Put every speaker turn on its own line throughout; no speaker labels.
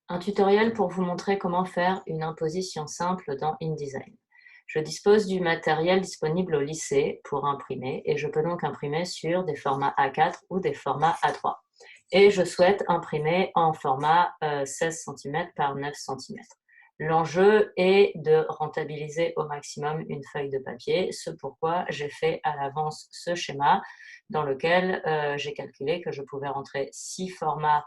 Un tutoriel pour vous montrer comment faire une imposition simple dans InDesign. Je dispose du matériel disponible au lycée pour imprimer et je peux donc imprimer sur des formats A4 ou des formats A3. Et je souhaite imprimer en format 16 cm par 9 cm. L'enjeu est de rentabiliser au maximum une feuille de papier, ce pourquoi j'ai fait à l'avance ce schéma dans lequel j'ai calculé que je pouvais rentrer 6 formats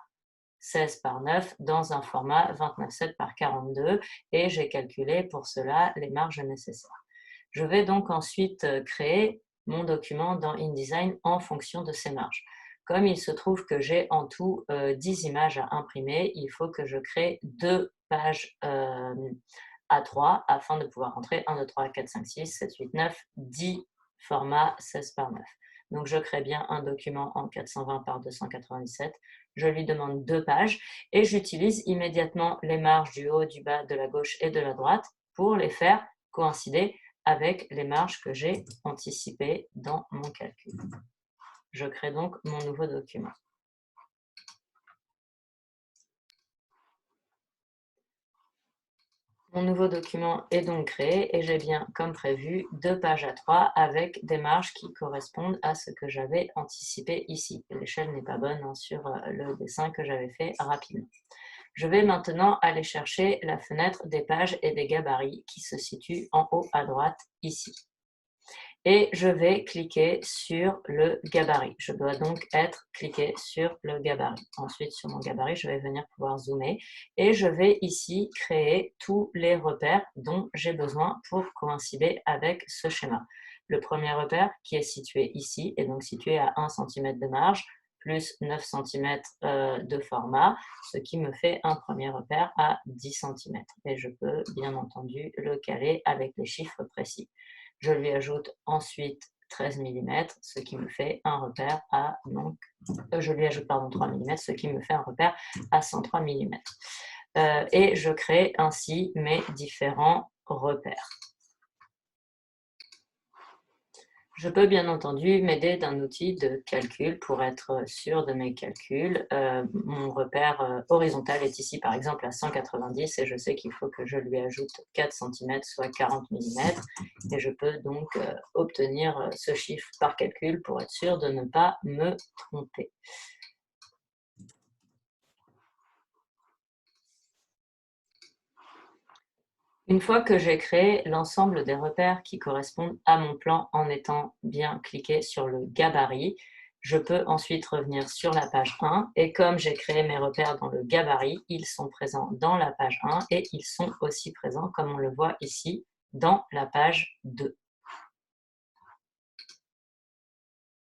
16 par 9 dans un format 29,7 par 42 et j'ai calculé pour cela les marges nécessaires. Je vais donc ensuite créer mon document dans InDesign en fonction de ces marges. Comme il se trouve que j'ai en tout 10 images à imprimer, il faut que je crée 2 pages A3 afin de pouvoir rentrer 1, 2, 3, 4, 5, 6, 7, 8, 9, 10 formats 16 par 9. Donc je crée bien un document en 420 par 297. Je lui demande 2 pages et j'utilise immédiatement les marges du haut, du bas, de la gauche et de la droite pour les faire coïncider avec les marges que j'ai anticipées dans mon calcul. Je crée donc mon nouveau document. Mon nouveau document est donc créé et j'ai bien, comme prévu, 2 pages A3 avec des marges qui correspondent à ce que j'avais anticipé ici. L'échelle n'est pas bonne sur le dessin que j'avais fait rapidement. Je vais maintenant aller chercher la fenêtre des pages et des gabarits qui se situe en haut à droite ici. Et je vais cliquer sur le gabarit. Je dois donc être cliqué sur le gabarit. Ensuite, sur mon gabarit, je vais venir pouvoir zoomer et je vais ici créer tous les repères dont j'ai besoin pour coïncider avec ce schéma. Le premier repère qui est situé ici est donc situé à 1 cm de marge plus 9 cm de format, ce qui me fait un premier repère à 10 cm. Et je peux bien entendu le caler avec les chiffres précis. Je lui ajoute ensuite 13 mm, ce qui me fait un repère à je lui ajoute 3 mm, ce qui me fait un repère à 103 mm. Et je crée ainsi mes différents repères. Je peux bien entendu m'aider d'un outil de calcul pour être sûr de mes calculs. Mon repère horizontal est ici par exemple à 190 et je sais qu'il faut que je lui ajoute 4 cm, soit 40 mm. Et je peux donc obtenir ce chiffre par calcul pour être sûr de ne pas me tromper. Une fois que j'ai créé l'ensemble des repères qui correspondent à mon plan en étant bien cliqué sur le gabarit, je peux ensuite revenir sur la page 1 et comme j'ai créé mes repères dans le gabarit, ils sont présents dans la page 1 et ils sont aussi présents, comme on le voit ici, dans la page 2.